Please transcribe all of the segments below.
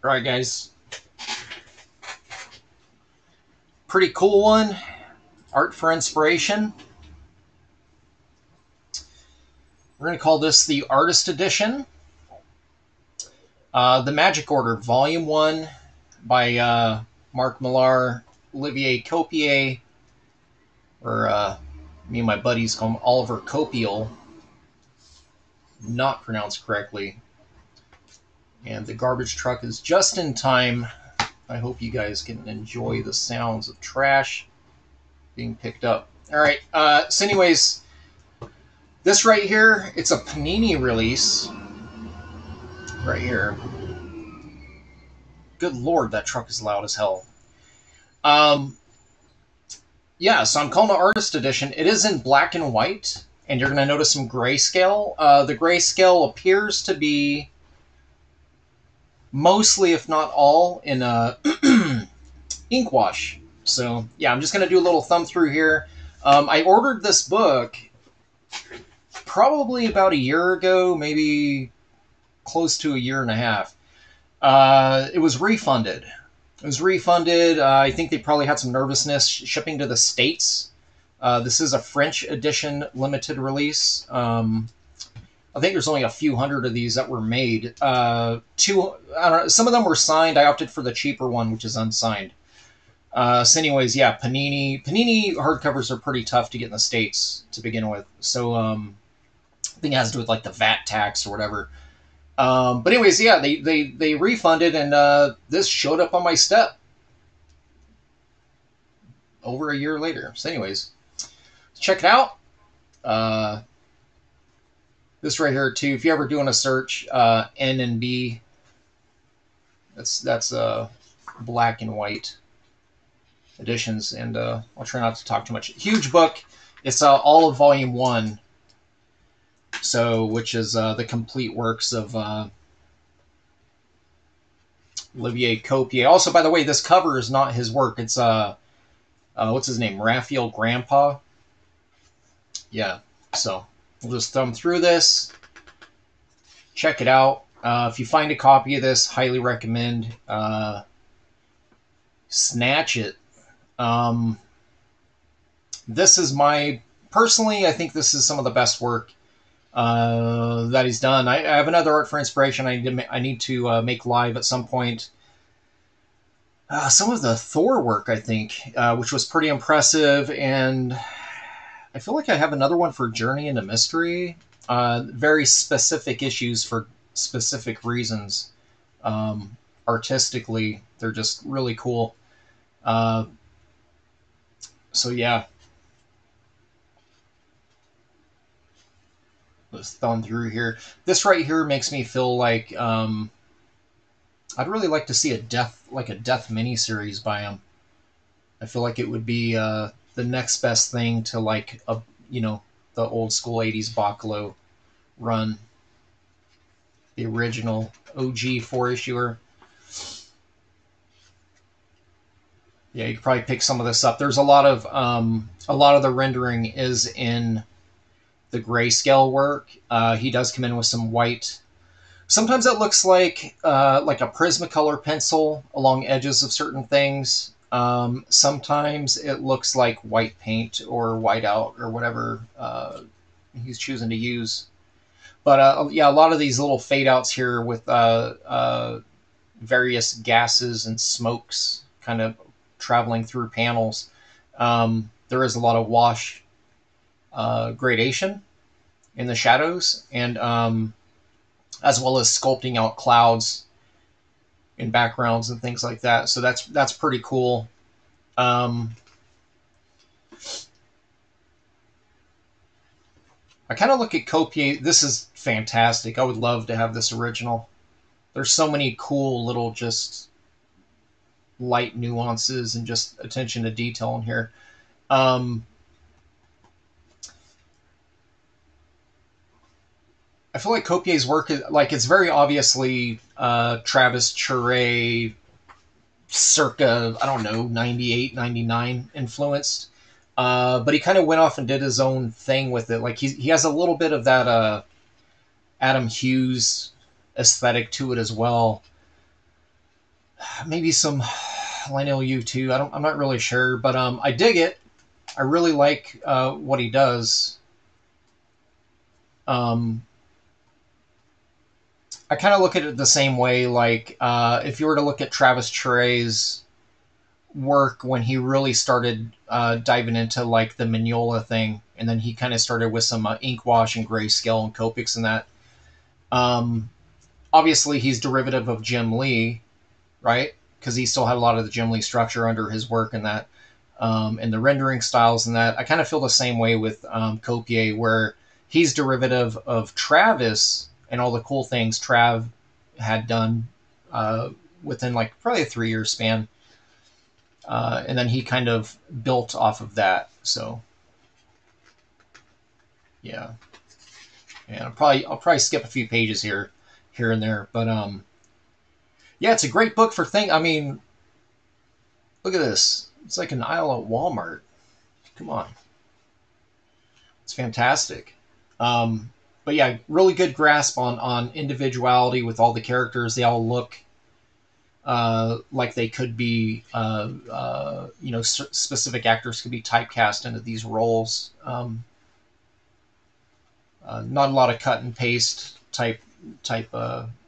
All right, guys. Pretty cool one. Art for Inspiration. We're going to call this the Artist Edition. The Magic Order, Volume 1 by Mark Millar, Olivier Copier, or me and my buddies call him Oliver Copiel. Not pronounced correctly. And the garbage truck is just in time. I hope you guys can enjoy the sounds of trash being picked up. All right. So anyways, this right here, it's a Panini release. Right here. Good Lord, that truck is loud as hell. Yeah, so I'm calling it Artist Edition. It is in black and white, and you're going to notice some grayscale. The grayscale appears to be mostly, if not all, in ink wash. So, yeah, I'm just going to do a little thumb through here. I ordered this book probably about a year ago, maybe close to a year and a half. It was refunded. I think they probably had some nervousness shipping to the States. This is a French edition limited release. I think there's only a few hundred of these that were made. I don't know, some of them were signed. I opted for the cheaper one, which is unsigned. So anyways, yeah, Panini hardcovers are pretty tough to get in the States to begin with. So I think it has to do with like the VAT tax or whatever. But anyways, yeah, they refunded, and this showed up on my step over a year later. So anyways, check it out. This right here too, if you're ever doing a search, N and B, that's black and white editions, and I'll try not to talk too much. Huge book. It's all of Volume 1. So, which is the complete works of Olivier Copier. Also, by the way, this cover is not his work. It's what's his name? Raphael Grandpa. Yeah. So we'll just thumb through this. Check it out. If you find a copy of this, highly recommend. Snatch it. This is personally, I think this is some of the best work that he's done. I have another Art for Inspiration I need to make live at some point. Some of the Thor work, I think, which was pretty impressive, and I feel like I have another one for Journey into Mystery. Very specific issues for specific reasons. Artistically, they're just really cool. So yeah. Let's thumb through here. This right here makes me feel like I'd really like to see a death miniseries by him. I feel like it would be the next best thing to like the old school 80s Bacalo run. The original OG 4-issuer. Yeah, you could probably pick some of this up. There's a lot of the rendering is in the grayscale work. He does come in with some white. Sometimes it looks like a Prismacolor pencil along edges of certain things. Sometimes it looks like white paint or whiteout or whatever he's choosing to use. But yeah, a lot of these little fade outs here with various gases and smokes kind of traveling through panels. There is a lot of wash gradation in the shadows, and as well as sculpting out clouds in backgrounds and things like that. So that's pretty cool. I kind of look at Copier. This is fantastic. I would love to have this original. There's so many cool little just light nuances and just attention to detail in here. I feel like Copier's work is it's very obviously Travis Churay circa, I don't know, 98, 99 influenced. But he kind of went off and did his own thing with it. Like he has a little bit of that Adam Hughes aesthetic to it as well. maybe some Lionel Yu too. I'm not really sure, but I dig it. I really like what he does. Um, I kind of look at it the same way. Like if you were to look at Travis Charest's work when he really started diving into like the Mignola thing, and then he kind of started with some ink wash and grayscale and Copics and that. Um, Obviously, he's derivative of Jim Lee, right? Because he still had a lot of the Jim Lee structure under his work and that, and the rendering styles and that. I kind of feel the same way with Copier, where he's derivative of Travis and all the cool things Trav had done within like probably a 3 year span. And then he kind of built off of that. So, yeah, yeah. I'll probably skip a few pages here and there, but yeah, it's a great book for thing. I mean, look at this. It's like an aisle at Walmart. Come on, it's fantastic. But yeah, really good grasp on individuality with all the characters. They all look like they could be, specific actors could be typecast into these roles. Not a lot of cut and paste type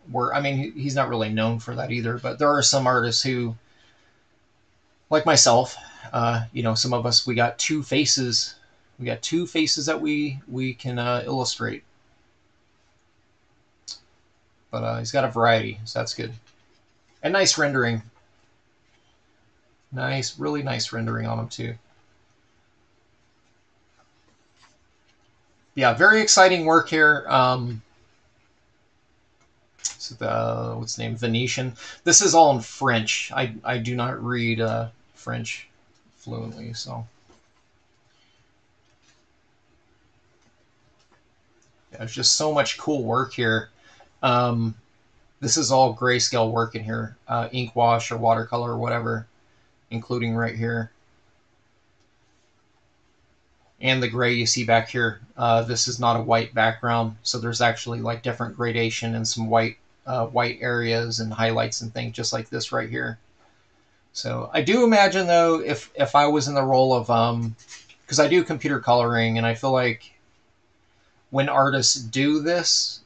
work. I mean, he's not really known for that either. But there are some artists who, like myself, some of us, we got two faces. We got two faces that we can illustrate. But he's got a variety, so that's good. And nice rendering. Nice, really nice rendering on him too. Yeah, very exciting work here. So what's the name? Venetian. This is all in French. I do not read French fluently, so yeah, there's just so much cool work here. Um, this is all grayscale work in here, ink wash or watercolor or whatever, including right here. And the gray you see back here, this is not a white background, so there's actually like different gradation and some white areas and highlights and things, just like this right here. So I do imagine though, if I was in the role of because I do computer coloring, and I feel like when artists do this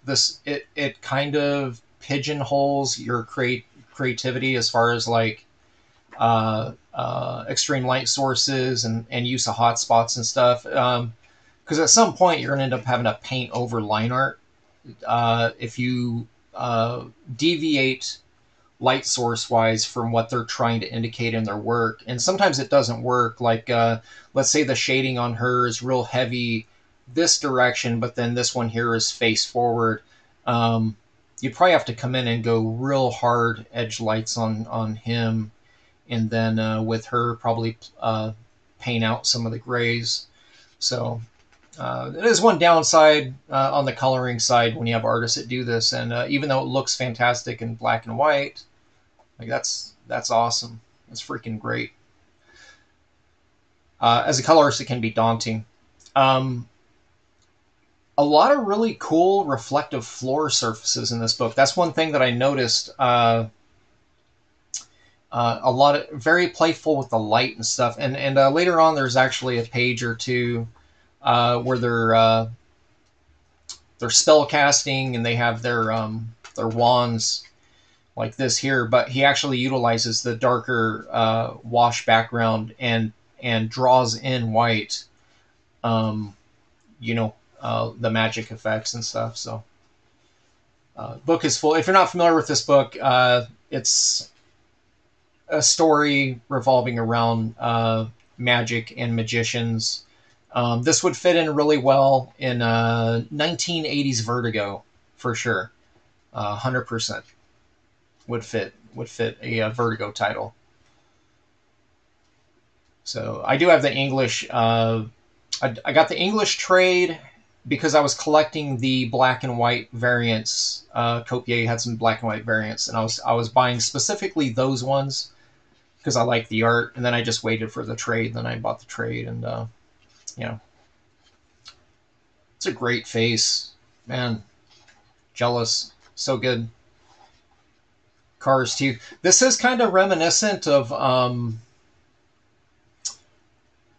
it kind of pigeonholes your creativity as far as like extreme light sources and use of hotspots and stuff. Because at some point you're going to end up having to paint over line art if you deviate light source wise from what they're trying to indicate in their work. And sometimes it doesn't work. Like let's say the shading on her is real heavy this direction, but then this one here is face forward. You'd probably have to come in and go real hard edge lights on him, and then with her probably paint out some of the grays. So it is one downside on the coloring side when you have artists that do this, and even though it looks fantastic in black and white, like that's awesome. That's freaking great. As a colorist, it can be daunting. Um, a lot of really cool reflective floor surfaces in this book. That's one thing that I noticed. A lot of very playful with the light and stuff. And later on, there's actually a page or two where they're spell casting and they have their wands like this here. But he actually utilizes the darker wash background and draws in white. The magic effects and stuff. So, book is full. If you're not familiar with this book, it's a story revolving around magic and magicians. This would fit in really well in 1980s Vertigo, for sure. 100% would fit a Vertigo title. So I do have the English. I got the English trade because I was collecting the black and white variants. Copier had some black and white variants, and I was buying specifically those ones because I like the art. And then I just waited for the trade. Then I bought the trade, and it's a great face, man. Jealous, so good. Cars too. This is kind of reminiscent of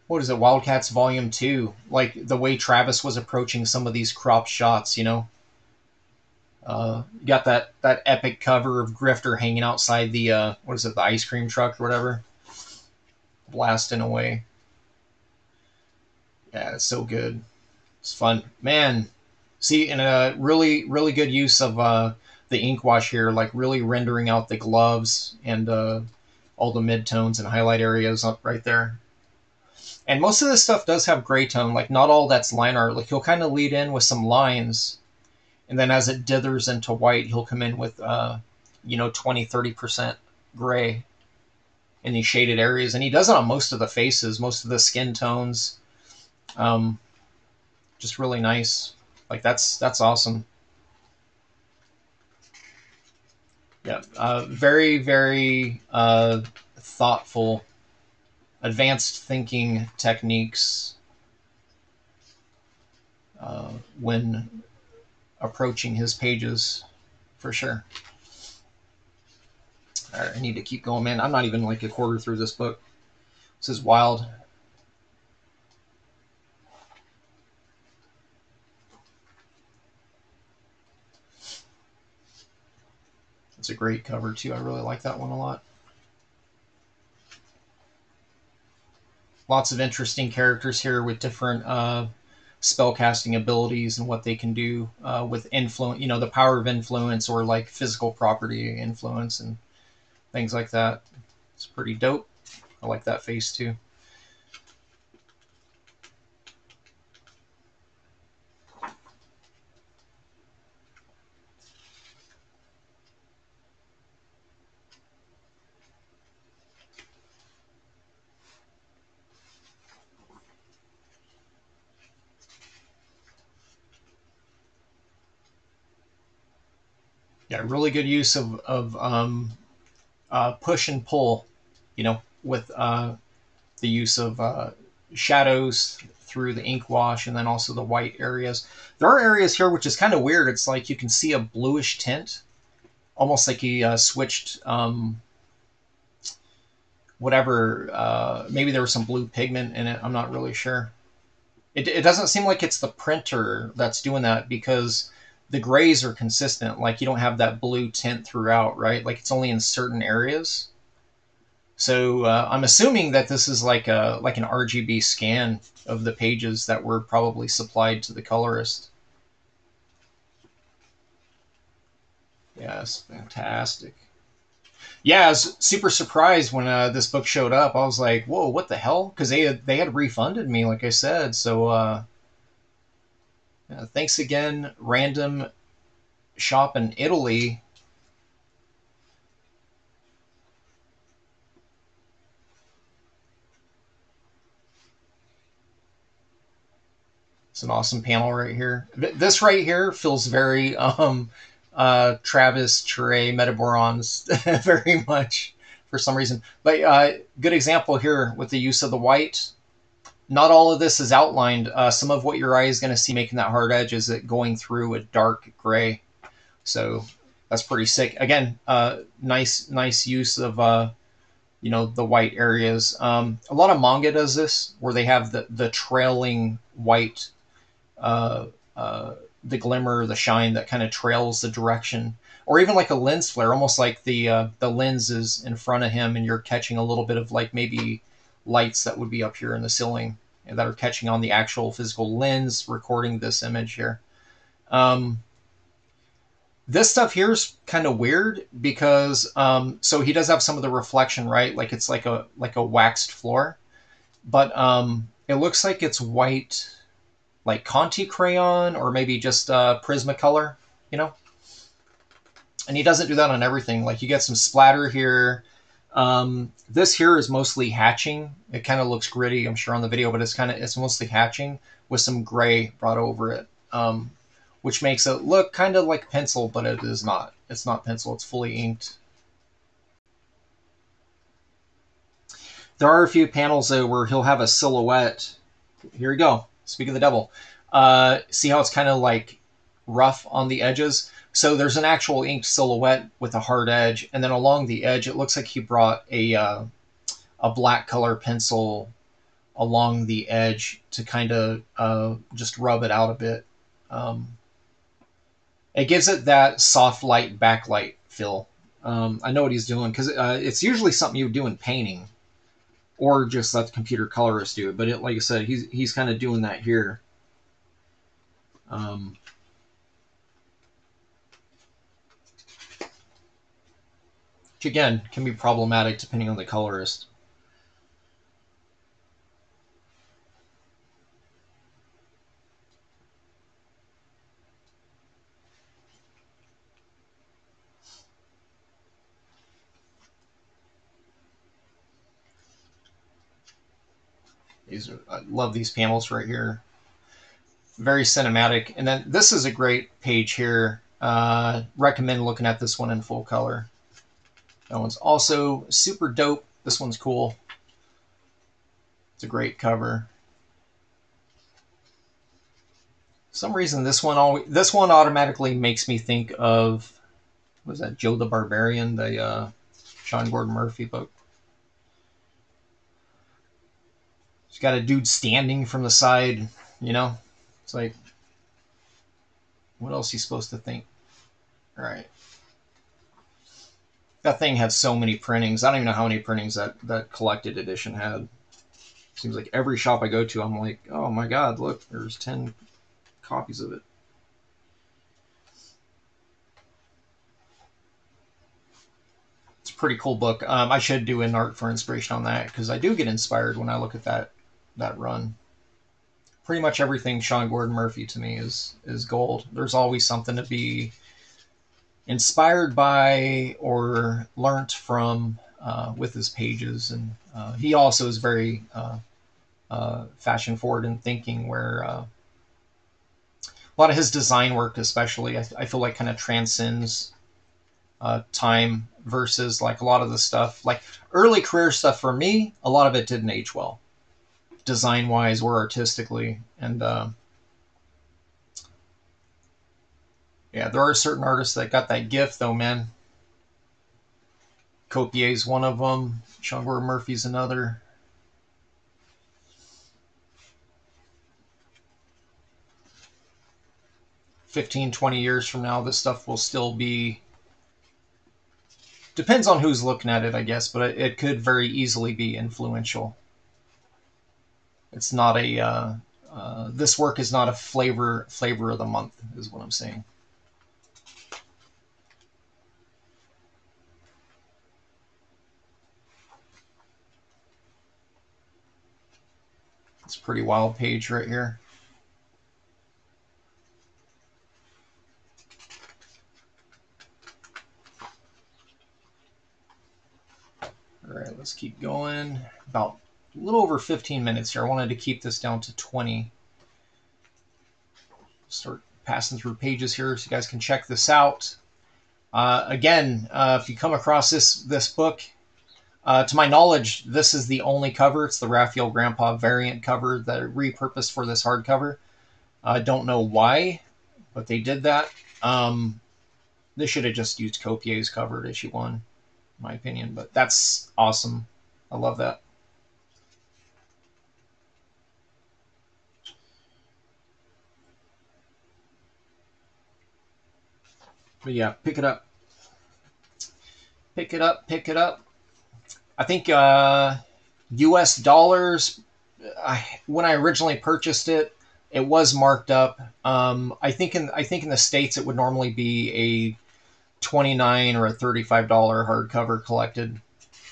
what is it, Wildcats Volume 2, like the way Travis was approaching some of these crop shots, you know. You got that epic cover of Grifter hanging outside the what is it, the ice cream truck or whatever, blasting away. Yeah, it's so good. It's fun, man. See, and a really good use of the ink wash here, like really rendering out the gloves and all the midtones and highlight areas up right there. And most of this stuff does have gray tone, like not all that's line art. Like he'll kind of lead in with some lines, and then as it dithers into white, he'll come in with, 20-30% gray in these shaded areas. And he does it on most of the faces, most of the skin tones. Just really nice. Like that's awesome. Yeah, very, very thoughtful, advanced thinking techniques when approaching his pages, for sure. All right, I need to keep going, man. I'm not even like a quarter through this book. This is wild. It's a great cover too. I really like that one a lot. Lots of interesting characters here with different spellcasting abilities and what they can do with influence, the power of influence or like physical property influence and things like that. It's pretty dope. I like that face too. Yeah, really good use of push and pull, with the use of shadows through the ink wash and then also the white areas. There are areas here which is kind of weird. It's like you can see a bluish tint, almost like he switched whatever. Maybe there was some blue pigment in it. I'm not really sure. It doesn't seem like it's the printer that's doing that because the grays are consistent. Like you don't have that blue tint throughout, right? Like it's only in certain areas. So I'm assuming that this is like an RGB scan of the pages that were probably supplied to the colorist. Yes, fantastic. Yeah, I was super surprised when this book showed up. I was like, "Whoa, what the hell?" Because they had refunded me, like I said. So thanks again, random shop in Italy. It's an awesome panel right here. This right here feels very Travis Ture Metaborons very much for some reason. But good example here with the use of the white. Not all of this is outlined. Some of what your eye is going to see making that hard edge is it going through a dark gray. So that's pretty sick. Again, nice use of the white areas. A lot of manga does this, where they have the trailing white, uh, the glimmer, the shine that kind of trails the direction, or even like a lens flare, almost like the lens is in front of him, and you're catching a little bit of like maybe lights that would be up here in the ceiling that are catching on the actual physical lens recording this image here. This stuff here is kind of weird because so he does have some of the reflection, right? Like it's like a waxed floor, but it looks like it's white, like Conti crayon or maybe just Prismacolor, you know. And he doesn't do that on everything. Like you get some splatter here. This here is mostly hatching. It kind of looks gritty, I'm sure, on the video, but it's mostly hatching with some gray brought over it. Which makes it look kind of like pencil, but it is not. It's not pencil, it's fully inked. There are a few panels, though, where he'll have a silhouette. Here we go. Speak of the devil. See how it's kind of like rough on the edges. So there's an actual inked silhouette with a hard edge, and then along the edge, it looks like he brought a black color pencil along the edge to kind of just rub it out a bit. It gives it that soft light backlight feel. I know what he's doing because it's usually something you would do in painting, or just let the computer colorist do it. But like I said, he's kind of doing that here. Which again can be problematic depending on the colorist. I love these panels right here. Very cinematic. And then this is a great page here. Recommend looking at this one in full color. That one's also super dope. This one's cool. It's a great cover. For some reason this one automatically makes me think of, what was that, Joe the Barbarian, the Sean Gordon Murphy book. He's got a dude standing from the side, you know? It's like, what else are you supposed to think? All right. That thing had so many printings. I don't even know how many printings that collected edition had. Seems like every shop I go to, I'm like, oh my God, look, there's 10 copies of it. It's a pretty cool book. I should do an art for inspiration on that, because I do get inspired when I look at that run. Pretty much everything Sean Gordon Murphy to me is gold. There's always something to be inspired by or learnt from with his pages. And he also is very fashion forward in thinking, where a lot of his design work especially, I feel like, kind of transcends time, versus like a lot of the stuff, like early career stuff for me, a lot of it didn't age well, design wise or artistically. And yeah, there are certain artists that got that gift though, man. Copier's one of them. Sean Gordon Murphy's another. "15, 20 years from now, this stuff will still be," depends on who's looking at it, I guess, but it could very easily be influential. It's not a this work is not a flavor of the month, is what I'm saying. It's a pretty wild page right here. All right, let's keep going. About a little over 15 minutes here. I wanted to keep this down to 20. Start passing through pages here so you guys can check this out. Again, if you come across this book, to my knowledge, this is the only cover. It's the Raphael Grandpa variant cover that I repurposed for this hardcover. I don't know why, but they did that. They should have just used Copier's cover at issue 1, in my opinion, but that's awesome. I love that. But yeah, pick it up. Pick it up, pick it up. I think US dollars, when I originally purchased it, it was marked up. I think in the States it would normally be a $29 or a $35 hardcover collected,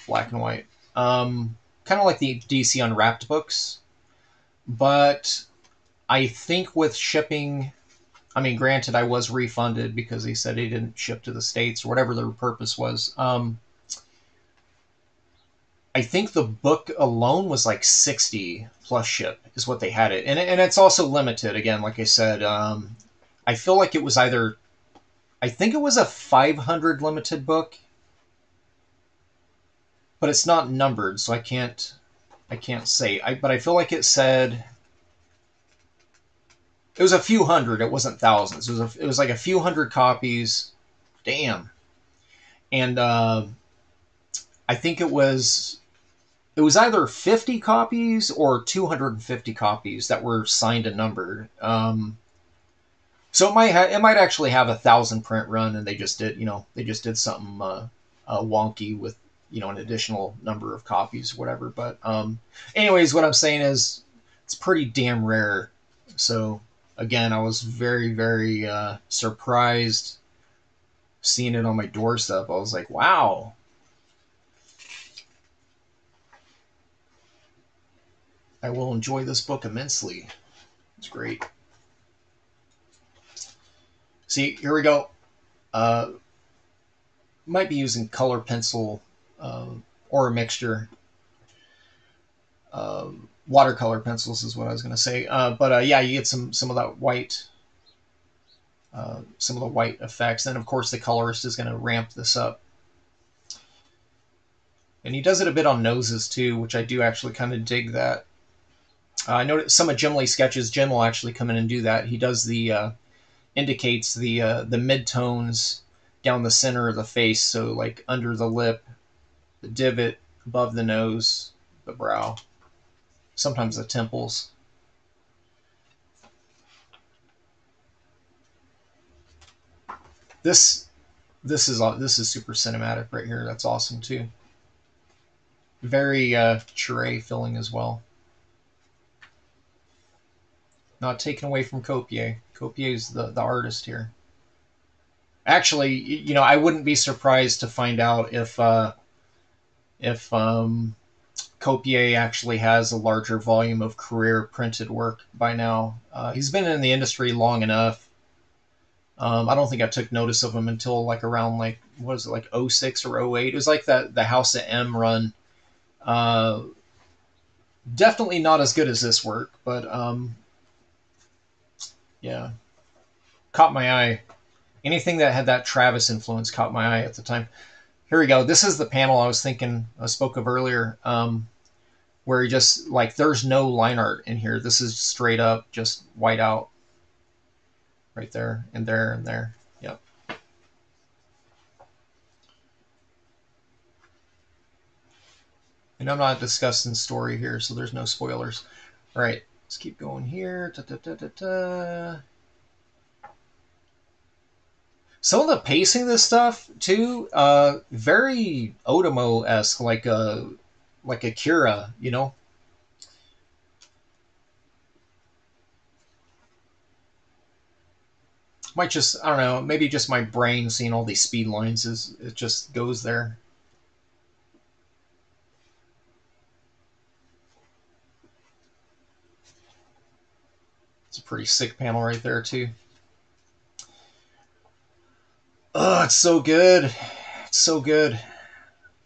black and white. Kind of like the DC Unwrapped books. But I think with shipping, I mean, granted, I was refunded because they said they didn't ship to the States or whatever their purpose was. I think the book alone was like 60 plus ship is what they had it. And it's also limited, again, like I said. I feel like it was either, I think it was a 500 limited book, but it's not numbered, so I can't say. But I feel like it said, It was a few hundred. It wasn't thousands. It was like a few hundred copies. Damn. And I think it was either 50 copies or 250 copies that were signed and numbered. So it might actually have 1,000 print run, and they just did something wonky with an additional number of copies, whatever. But anyways, what I'm saying is it's pretty damn rare. So again, I was very, very surprised seeing it on my doorstep. I was like, wow. I will enjoy this book immensely. It's great. See, here we go. Might be using color pencil or a mixture. Watercolor pencils is what I was going to say. But yeah, you get some of that white, some of the white effects. And of course, the colorist is going to ramp this up. And he does it a bit on noses too, which I do actually kind of dig that. I noticed some of Jim Lee's sketches, Jim will actually come in and do that. He does the indicates the midtones down the center of the face, so like under the lip, the divot, above the nose, the brow, sometimes the temples. This is super cinematic right here. That's awesome too. Very Chire filling as well. Not taken away from Copier. Copier is the artist here. Actually, I wouldn't be surprised to find out if Copier actually has a larger volume of career printed work by now. He's been in the industry long enough. I don't think I took notice of him until like around like, what was it, like 06 or 08? It was like the House of M run. Definitely not as good as this work, but yeah, caught my eye. Anything that had that Travis influence caught my eye at the time. Here we go. This is the panel I spoke of earlier, where he just, like, there's no line art in here. This is straight up just white out. Right there, and there, and there. Yep. And I'm not discussing story here, so there's no spoilers. All right. Let's keep going here. Some of the pacing of this stuff too, very Otomo-esque, like Akira, Might just, I don't know, maybe just my brain seeing all these speed lines it just goes there. It's a pretty sick panel right there too. Oh, it's so good. It's so good.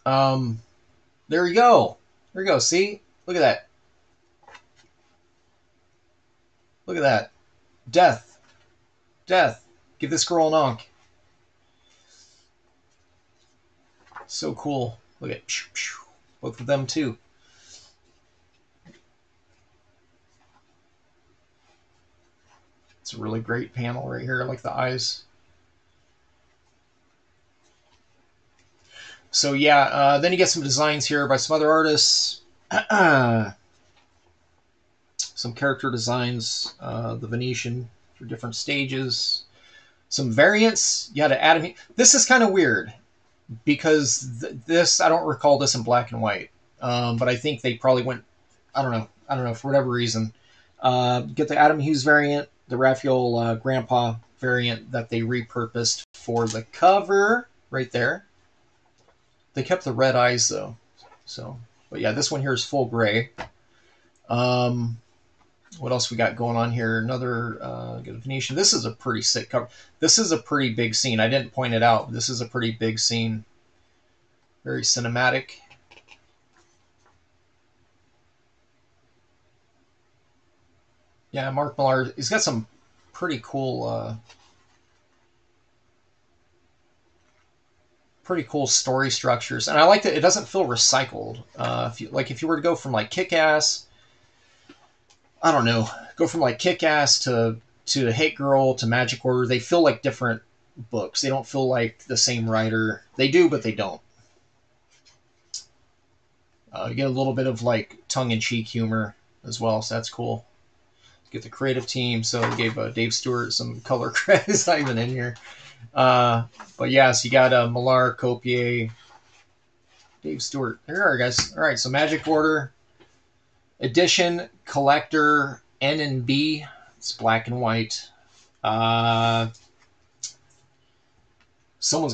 There you go. There you go. See? Look at that. Look at that. Death. Death. Give this girl an onk. So cool. Look at both of them too. It's a really great panel right here. I like the eyes. So yeah, then you get some designs here by some other artists. Some character designs, the Venetian for different stages. Some variants. You had to add. This is kind of weird because this, I don't recall this in black and white, but I think they probably went. I don't know for whatever reason. Get the Adam Hughes variant, the Raphael Grandpa variant that they repurposed for the cover right there. They kept the red eyes though, so. But yeah, this one here is full gray. What else we got going on here? Another Venetian. This is a pretty sick cover. This is a pretty big scene. I didn't point it out, but this is a pretty big scene. Very cinematic. Yeah, Mark Millar, he's got some pretty cool story structures, and I like that it doesn't feel recycled. If you were to go from like Kick-Ass, I don't know, go from like Kick-Ass to to Hit Girl to Magic Order, they feel like different books. They don't feel like the same writer. They do, but they don't. You get a little bit of like tongue-in-cheek humor as well, so that's cool. Get the creative team, so I gave Dave Stewart some color credit. It's not even in here. But yeah, so you got Millar, Copier, Dave Stewart. There you are, guys. All right, so Magic Order edition collector N and B. It's black and white. Someone's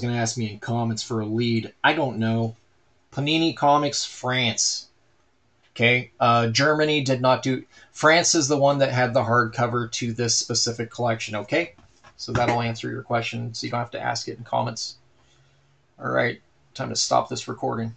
gonna ask me in comments for a lead. I don't know. Panini Comics France. Okay, Germany did not do. France is the one that had the hardcover to this specific collection. Okay, so that'll answer your question, so you don't have to ask it in comments. All right, time to stop this recording.